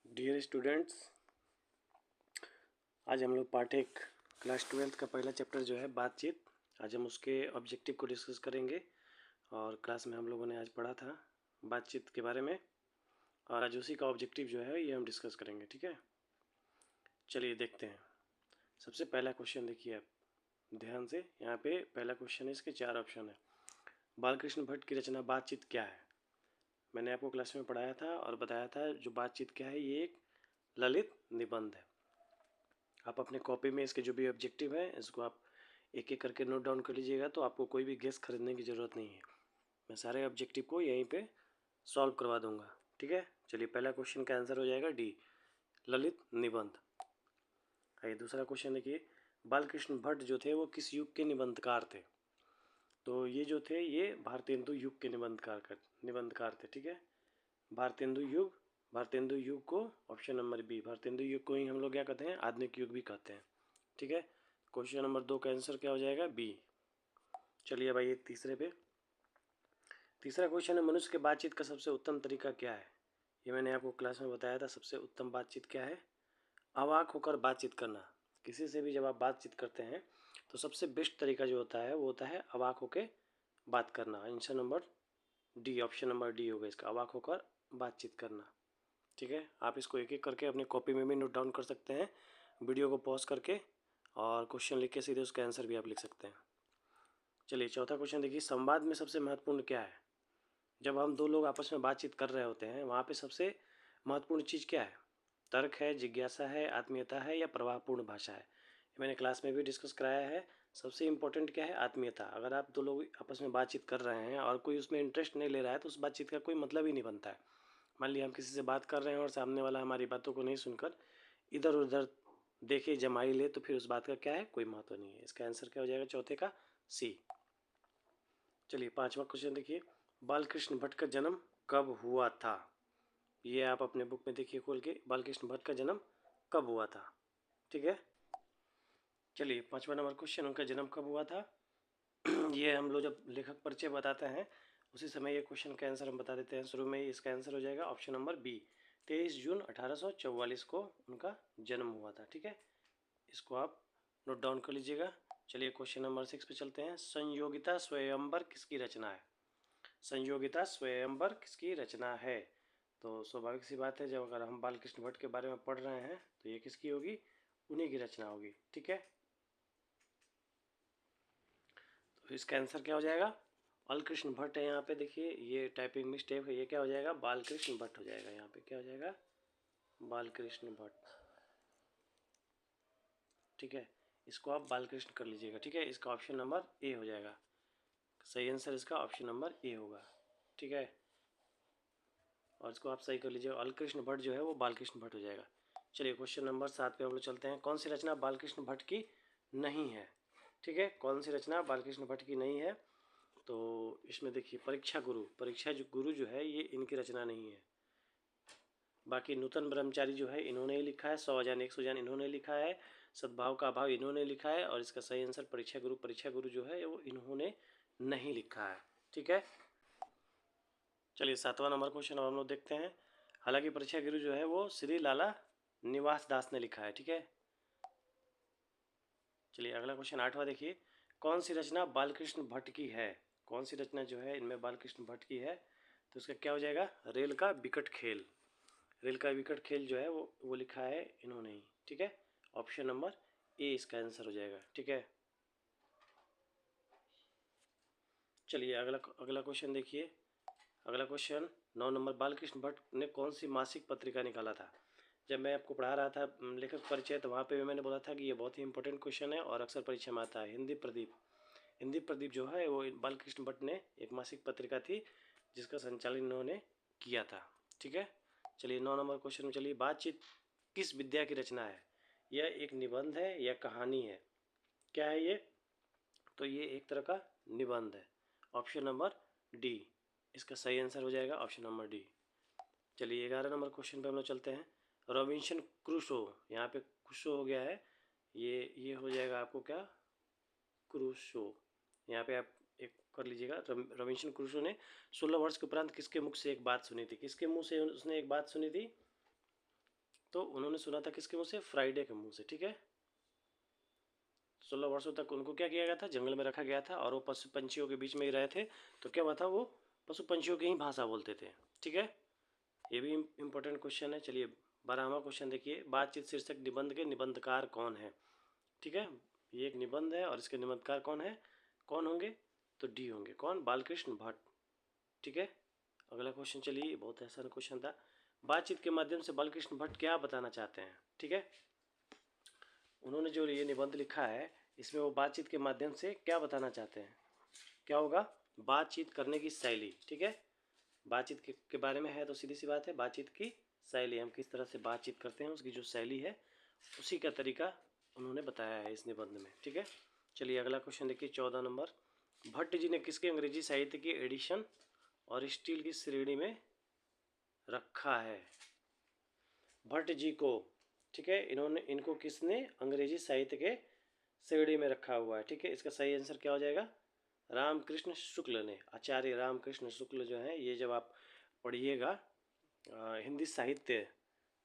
Dear students, आज हम लोग पार्ट एक क्लास 12th का पहला चैप्टर जो है बातचीत, आज हम उसके ऑब्जेक्टिव को डिस्कस करेंगे। और क्लास में हम लोगों ने आज पढ़ा था बातचीत के बारे में, और आज उसी का ऑब्जेक्टिव जो है ये हम डिस्कस करेंगे। ठीक है, चलिए देखते हैं। सबसे पहला क्वेश्चन देखिए आप ध्यान से। यहाँ पे पहला क्वेश्चन है, इसके 4 ऑप्शन है। बालकृष्ण भट्ट की रचना बातचीत क्या है? मैंने आपको क्लास में पढ़ाया था और बताया था जो बातचीत क्या है, ये एक ललित निबंध है। आप अपने कॉपी में इसके जो भी ऑब्जेक्टिव है इसको आप एक एक करके नोट डाउन कर लीजिएगा, तो आपको कोई भी गेस खरीदने की ज़रूरत नहीं है। मैं सारे ऑब्जेक्टिव को यहीं पे सॉल्व करवा दूंगा। ठीक है, चलिए पहला क्वेश्चन का आंसर हो जाएगा डी, ललित निबंध। आइए दूसरा क्वेश्चन देखिए, बालकृष्ण भट्ट जो थे वो किस युग के निबंधकार थे? तो ये जो थे ये भारतेंदु युग के निबंधकार थे। ठीक है, भारतेंदु युग को ऑप्शन नंबर बी, भारतेंदु युग को ही हम लोग क्या कहते हैं, आधुनिक युग भी कहते हैं। ठीक है, क्वेश्चन नंबर 2 का आंसर क्या हो जाएगा, बी। चलिए भाई तीसरे पे, तीसरा क्वेश्चन है, मनुष्य के बातचीत का सबसे उत्तम तरीका क्या है? ये मैंने आपको क्लास में बताया था। सबसे उत्तम बातचीत क्या है? अवाक होकर बातचीत करना। किसी से भी जब आप बातचीत करते हैं तो सबसे बेस्ट तरीका जो होता है वो होता है अवाक होकर बात करना। Answer number D, option number D होगा इसका, अवाक होकर बातचीत करना। ठीक है, आप इसको एक एक करके अपनी कॉपी में भी नोट डाउन कर सकते हैं, वीडियो को पॉज करके, और क्वेश्चन लिख के सीधे उसका आंसर भी आप लिख सकते हैं। चलिए चौथा क्वेश्चन देखिए, संवाद में सबसे महत्वपूर्ण क्या है? जब हम दो लोग आपस में बातचीत कर रहे होते हैं वहाँ पे सबसे महत्वपूर्ण चीज़ क्या है? तर्क है, जिज्ञासा है, आत्मीयता है, या प्रवाहपूर्ण भाषा है? मैंने क्लास में भी डिस्कस कराया है। सबसे इम्पोर्टेंट क्या है? आत्मीयता। अगर आप दो लोग आपस में बातचीत कर रहे हैं और कोई उसमें इंटरेस्ट नहीं ले रहा है तो उस बातचीत का कोई मतलब ही नहीं बनता है। मान लिया हम किसी से बात कर रहे हैं और सामने वाला हमारी बातों को नहीं सुनकर इधर उधर देखे जमाई ले, तो फिर उस बात का क्या है, कोई महत्व नहीं है। इसका आंसर क्या हो जाएगा चौथे का, सी। चलिए पांचवा क्वेश्चन देखिए, बालकृष्ण भट्ट का जन्म कब हुआ था? ये आप अपने बुक में देखिए खोल के, बालकृष्ण भट्ट का जन्म कब हुआ था। ठीक है, चलिए पांचवा नंबर क्वेश्चन, उनका जन्म कब हुआ था? ये हम लोग जब लेखक परिचय बताते हैं उसी समय ये क्वेश्चन का आंसर हम बता देते हैं शुरू में ही। इसका आंसर हो जाएगा ऑप्शन नंबर बी, 23 जून 1844 को उनका जन्म हुआ था। ठीक है, इसको आप नोट डाउन कर लीजिएगा। चलिए क्वेश्चन नंबर 6 पे चलते हैं, संयोगिता स्वयंवर किसकी रचना है? संयोगिता स्वयंवर किसकी रचना है? तो स्वाभाविक सी बात है, जब अगर हम बालकृष्ण भट्ट के बारे में पढ़ रहे हैं तो ये किसकी होगी, उन्हीं की रचना होगी। ठीक है, तो इसका आंसर क्या हो जाएगा, बालकृष्ण भट्ट है। यहाँ पे देखिए ये टाइपिंग मिस्टेक है, ये क्या हो जाएगा, बालकृष्ण भट्ट हो जाएगा। यहाँ पे क्या हो जाएगा, बालकृष्ण भट्ट। ठीक है, इसको आप बालकृष्ण कर लीजिएगा। ठीक है, इसका ऑप्शन नंबर ए हो जाएगा, सही आंसर इसका ऑप्शन नंबर ए होगा। ठीक है, और इसको आप सही कर लीजिए, बालकृष्ण भट्ट जो है वो बालकृष्ण भट्ट हो जाएगा। चलिए क्वेश्चन नंबर 7 पे हम लोग चलते हैं, कौन सी रचना बालकृष्ण भट्ट की नहीं है? ठीक है, कौन सी रचना बालकृष्ण भट्ट की नहीं है? तो इसमें देखिए, परीक्षा गुरु, परीक्षा जो गुरु जो है ये इनकी रचना नहीं है। बाकी नूतन ब्रह्मचारी जो है इन्होंने ही लिखा है, 100 एक 100 इन्होंने लिखा है, सद्भाव का अभाव इन्होंने लिखा है, और इसका सही आंसर परीक्षा गुरु जो है वो इन्होंने नहीं लिखा है। ठीक है, चलिए 7वां नंबर क्वेश्चन अब हम लोग देखते हैं। हालांकि परीक्षा गुरु जो है वो श्री लाला निवास दास ने लिखा है। ठीक है, चलिए अगला क्वेश्चन 8वां देखिए, कौन सी रचना बालकृष्ण भट्ट की है? कौन सी रचना जो है इनमें बालकृष्ण भट्ट की है? तो इसका क्या हो जाएगा, रेल का विकट खेल। रेल का विकट खेल जो है वो लिखा है इन्होंने ही। ठीक है, ऑप्शन नंबर ए इसका आंसर हो जाएगा। ठीक है, चलिए अगला अगला क्वेश्चन देखिए। अगला क्वेश्चन 9 नंबर, बालकृष्ण भट्ट ने कौन सी मासिक पत्रिका निकाला था? जब मैं आपको पढ़ा रहा था लेखक परिचय, तो वहाँ पे भी मैंने बोला था कि ये बहुत ही इंपॉर्टेंट क्वेश्चन है और अक्सर परीक्षा में आता है। हिंदी प्रदीप, हिंदी प्रदीप जो है वो बालकृष्ण भट्ट ने एक मासिक पत्रिका थी जिसका संचालन इन्होंने किया था। ठीक है, चलिए 9 नंबर क्वेश्चन में चलिए, बातचीत किस विद्या की रचना है? यह एक निबंध है या कहानी है? क्या है ये? तो ये एक तरह का निबंध है, ऑप्शन नंबर डी इसका सही आंसर हो जाएगा, ऑप्शन नंबर डी। चलिए 11 नंबर क्वेश्चन पे हम लोग चलते हैं, रॉबिन्सन क्रूसो, यहाँ पे क्रूसो हो गया है, ये हो जाएगा आपको क्या, क्रूसो। यहाँ पे आप एक कर लीजिएगा, रॉबिन्सन क्रूसो ने 16 वर्ष के उपरांत किसके मुख से एक बात सुनी थी? किसके मुंह से उसने एक बात सुनी थी? तो उन्होंने सुना था किसके मुंह से? फ्राइडे के मुंह से, ठीक है। 16 वर्षों तक उनको क्या किया गया था? जंगल में रखा गया था, और वो पशु पंछियों के बीच में ही रहे थे। तो क्या हुआ था? वो पशु पंछियों की ही भाषा बोलते थे, ठीक है। ये भी इम्पोर्टेंट क्वेश्चन है। चलिए 12वां क्वेश्चन देखिए, बातचीत शीर्षक निबंध के निबंधकार कौन है? ठीक है, ये एक निबंध है और इसके निबंधकार कौन है? कौन होंगे? तो डी होंगे। कौन? बालकृष्ण भट्ट, ठीक है। अगला क्वेश्चन, चलिए बहुत आसान क्वेश्चन था। बातचीत के माध्यम से बालकृष्ण भट्ट क्या बताना चाहते हैं? ठीक है, उन्होंने जो ये निबंध लिखा है इसमें वो बातचीत के माध्यम से क्या बताना चाहते हैं? क्या होगा? बातचीत करने की शैली, ठीक है। बातचीत के बारे में है, तो सीधी सी बात है, बातचीत की शैली, हम किस तरह से बातचीत करते हैं उसकी जो शैली है उसी का तरीका उन्होंने बताया है इस निबंध में, ठीक है। चलिए अगला क्वेश्चन देखिए 14 नंबर। भट्ट जी ने किसके अंग्रेजी साहित्य की एडिशन और स्टील की श्रेणी में रखा है? भट्ट जी को, ठीक है, इनको किसने अंग्रेजी साहित्य के श्रेणी में रखा हुआ है? ठीक है, इसका सही आंसर क्या हो जाएगा? रामकृष्ण शुक्ल ने, आचार्य रामकृष्ण शुक्ल जो है, ये जब आप पढ़िएगा हिंदी साहित्य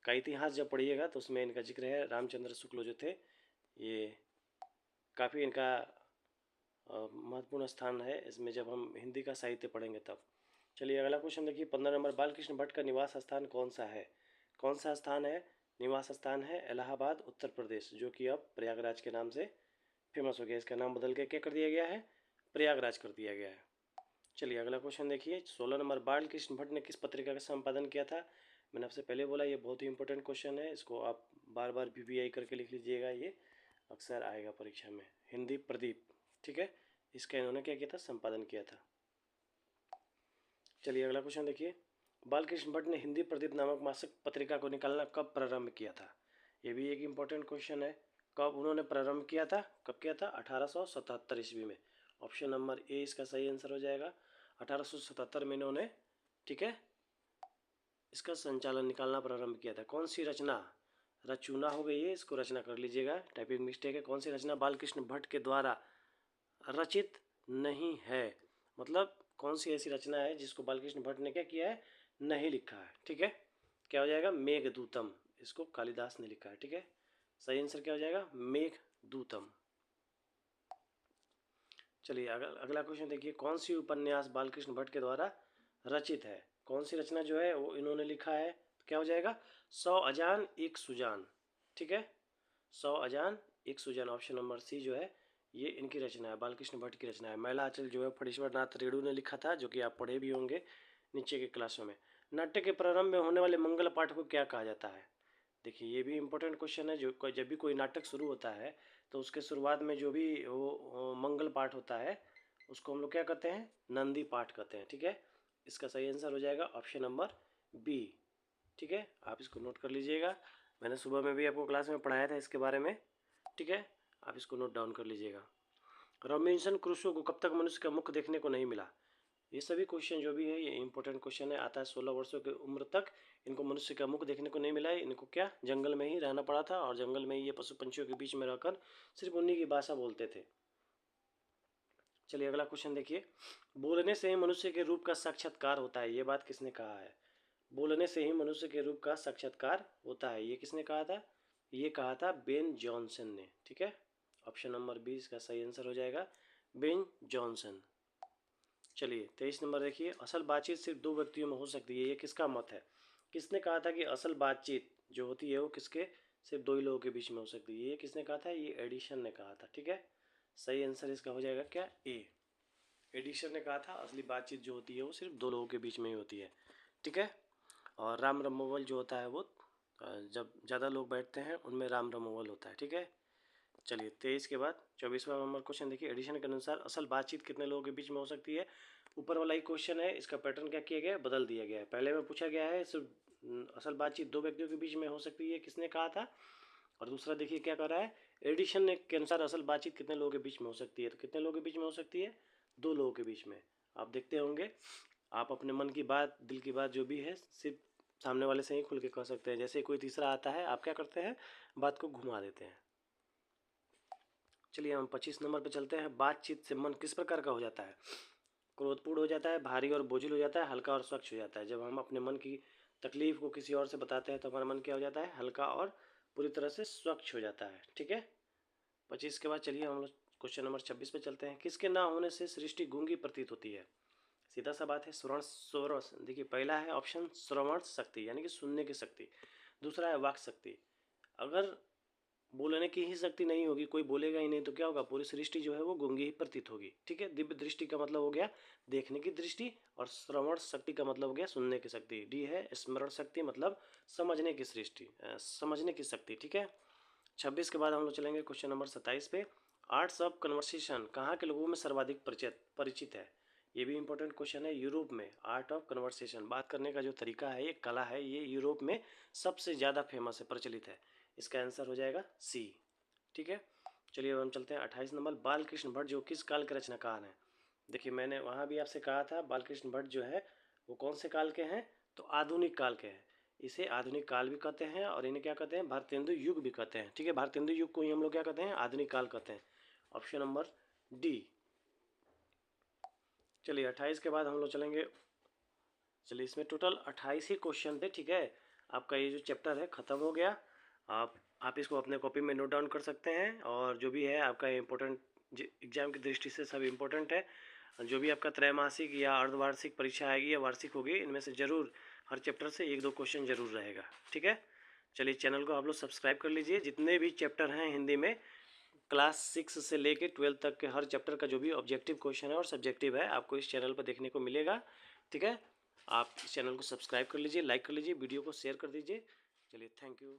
का इतिहास जब पढ़िएगा तो उसमें इनका जिक्र है। रामचंद्र शुक्ल जो थे, ये काफ़ी इनका महत्वपूर्ण स्थान है इसमें, जब हम हिंदी का साहित्य पढ़ेंगे तब। चलिए अगला क्वेश्चन देखिए 15 नंबर। बालकृष्ण भट्ट का निवास स्थान कौन सा है? कौन सा स्थान है? निवास स्थान है इलाहाबाद, उत्तर प्रदेश, जो कि अब प्रयागराज के नाम से फेमस हो गया। इसका नाम बदल के क्या कर दिया गया है? प्रयागराज कर दिया गया है। चलिए अगला क्वेश्चन देखिए 16 नंबर। बालकृष्ण भट्ट ने किस पत्रिका का संपादन किया था? मैंने आपसे पहले बोला ये बहुत ही इंपॉर्टेंट क्वेश्चन है, इसको आप बार बार VVI करके लिख लीजिएगा, ये अक्सर आएगा परीक्षा में। हिंदी प्रदीप, ठीक है, इसका इन्होंने क्या किया था? संपादन किया था। चलिए अगला क्वेश्चन देखिए। बालकृष्ण भट्ट ने हिंदी प्रदीप नामक मासिक पत्रिका को निकालना कब प्रारंभ किया था? ये भी एक इम्पोर्टेंट क्वेश्चन है। कब उन्होंने प्रारंभ किया था? कब किया था? 1877 ईस्वी में। ऑप्शन नंबर ए इसका सही आंसर हो जाएगा। 1877 में इन्होंने, ठीक है, इसका संचालन निकालना प्रारंभ किया था। कौन सी रचना? रचूना हो गई है, इसको रचना कर लीजिएगा, टाइपिंग मिस्टेक है। कौन सी रचना बालकृष्ण भट्ट के द्वारा रचित नहीं है? मतलब कौन सी ऐसी रचना है जिसको बालकृष्ण भट्ट ने क्या किया है? नहीं लिखा है, ठीक है। क्या हो जाएगा? मेघदूतम, इसको कालिदास ने लिखा है, ठीक है। सही आंसर क्या हो जाएगा? मेघदूतम। चलिए अगला क्वेश्चन देखिए। कौन सी उपन्यास बालकृष्ण भट्ट के द्वारा रचित है? कौन सी रचना जो है वो इन्होंने लिखा है? तो क्या हो जाएगा? 100 अजान एक सुजान, ठीक है। 100 अजान एक सुजान, ऑप्शन नंबर सी जो है ये इनकी रचना है, बालकृष्ण भट्ट की रचना है। मैलाचल जो है फणीश्वर नाथ रेणु ने लिखा था, जो कि आप पढ़े भी होंगे नीचे के क्लासों में। नाट्य के प्रारंभ में होने वाले मंगल पाठ को क्या कहा जाता है? देखिए ये भी इम्पोर्टेंट क्वेश्चन है। जब भी कोई नाटक शुरू होता है तो उसके शुरुआत में जो भी वो मंगल पाठ होता है उसको हम लोग क्या कहते हैं? नंदी पाठ कहते हैं, ठीक है। इसका सही आंसर हो जाएगा ऑप्शन नंबर बी, ठीक है। आप इसको नोट कर लीजिएगा, मैंने सुबह में भी आपको क्लास में पढ़ाया था इसके बारे में, ठीक है। आप इसको नोट डाउन कर लीजिएगा। रॉबिन्सन क्रूसो को कब तक मनुष्य का मुख देखने को नहीं मिला? ये सभी क्वेश्चन जो भी है ये इंपॉर्टेंट क्वेश्चन है। आता है 16 वर्षों की उम्र तक इनको मनुष्य का मुख देखने को नहीं मिला है। इनको क्या जंगल में ही रहना पड़ा था और जंगल में ही ये पशु पंछियों के बीच में रहकर सिर्फ उन्हीं की भाषा बोलते थे। चलिए अगला क्वेश्चन देखिए। बोलने से ही मनुष्य के रूप का साक्षात्कार होता है, ये बात किसने कहा है? बोलने से ही मनुष्य के रूप का साक्षात्कार होता है, ये किसने कहा था? ये कहा था बेन जॉनसन ने, ठीक है। ऑप्शन नंबर बी इसका सही आंसर हो जाएगा, बेन जॉनसन। चलिए 23 नंबर देखिए। असल बातचीत सिर्फ दो व्यक्तियों में हो सकती है, ये किसका मत है? किसने कहा था कि असल बातचीत जो होती है वो किसके सिर्फ दो ही लोगों के बीच में हो सकती है? ये किसने कहा था? ये एडिशन ने कहा था, ठीक है। सही आंसर इसका हो जाएगा क्या? ए, एडिशन ने कहा था असली बातचीत जो होती है वो सिर्फ दो लोगों के बीच में ही होती है, ठीक है। और राम रमोवल जो होता है वो जब ज़्यादा लोग बैठते हैं उनमें राम रमोवल होता है, ठीक है। चलिए 23 के बाद 24वां नंबर क्वेश्चन देखिए। एडिशन के अनुसार असल बातचीत कितने लोगों के बीच में हो सकती है? ऊपर वाला ही क्वेश्चन है, इसका पैटर्न क्या किया गया है? बदल दिया गया है। पहले में पूछा गया है सिर्फ असल बातचीत दो व्यक्तियों के बीच में हो सकती है, किसने कहा था? और दूसरा देखिए क्या कर रहा है, एडिशन के अनुसार असल बातचीत कितने लोगों के बीच में हो सकती है? तो कितने लोगों के बीच में हो सकती है? दो लोगों के बीच में। आप देखते होंगे, आप अपने मन की बात, दिल की बात जो भी है सिर्फ सामने वाले से ही खुल के कह सकते हैं। जैसे कोई तीसरा आता है आप क्या करते हैं? बात को घुमा देते हैं। चलिए हम 25 नंबर पे चलते हैं। बातचीत से मन किस प्रकार का हो जाता है? क्रोधपूर्ण हो जाता है, भारी और बोझिल हो जाता है, हल्का और स्वच्छ हो जाता है। जब हम अपने मन की तकलीफ को किसी और से बताते हैं तो हमारा मन क्या हो जाता है, हल्का और पूरी तरह से स्वच्छ हो जाता है। ठीक है, 25 के बाद चलिए हम लोग क्वेश्चन नंबर 26 पे चलते हैं। किसके ना होने से सृष्टि गूंगी प्रतीत होती है? सीधा सा बात है, श्रवण। देखिए पहला है ऑप्शन श्रवण शक्ति यानी कि सुनने की शक्ति, दूसरा है वाक शक्ति। अगर बोलने की ही शक्ति नहीं होगी, कोई बोलेगा ही नहीं, तो क्या होगा, पूरी सृष्टि जो है वो गूंगी ही प्रतीत होगी। ठीक है, दिव्य दृष्टि का मतलब हो गया देखने की दृष्टि, और श्रवण शक्ति का मतलब हो गया सुनने की शक्ति। डी है स्मरण शक्ति, मतलब समझने की सृष्टि, समझने की शक्ति। ठीक है, 26 के बाद हम लोग चलेंगे क्वेश्चन नंबर 27 पे। आर्ट्स ऑफ कन्वर्सेशन कहाँ के लोगों में सर्वाधिक परिचित है? ये भी इंपॉर्टेंट क्वेश्चन है। यूरोप में आर्ट ऑफ कन्वर्सेशन, बात करने का जो तरीका है, ये कला है, ये यूरोप में सबसे ज़्यादा फेमस है, प्रचलित है। इसका आंसर हो जाएगा सी। ठीक है, चलिए अब हम चलते हैं 28 नंबर। बालकृष्ण भट्ट जो किस काल के रचनाकार हैं? देखिए मैंने वहाँ भी आपसे कहा था बालकृष्ण भट्ट जो है वो कौन से काल के हैं, तो आधुनिक काल के हैं। इसे आधुनिक काल भी कहते हैं और इन्हें क्या कहते हैं, भारतेंदु युग भी कहते हैं। ठीक है, भारतेंदु युग को ही हम लोग क्या कहते हैं, आधुनिक काल कहते हैं। Option number D. चलिए 28 के बाद हम लोग चलेंगे, चलिए इसमें टोटल 28 ही क्वेश्चन थे। ठीक है, आपका ये जो चैप्टर है ख़त्म हो गया। आप इसको अपने कॉपी में नोट डाउन कर सकते हैं, और जो भी है आपका इम्पोर्टेंट एग्जाम की दृष्टि से सब इम्पोर्टेंट है। जो भी आपका त्रैमासिक या अर्धवार्षिक परीक्षा आएगी या वार्षिक होगी, इनमें से ज़रूर हर चैप्टर से 1-2 क्वेश्चन जरूर रहेगा। ठीक है, चलिए चैनल को आप लोग सब्सक्राइब कर लीजिए। जितने भी चैप्टर हैं हिंदी में, क्लास 6 से लेके 12 तक के हर चैप्टर का जो भी ऑब्जेक्टिव क्वेश्चन है और सब्जेक्टिव है, आपको इस चैनल पर देखने को मिलेगा। ठीक है, आप इस चैनल को सब्सक्राइब कर लीजिए, लाइक कर लीजिए, वीडियो को शेयर कर दीजिए। चलिए थैंक यू।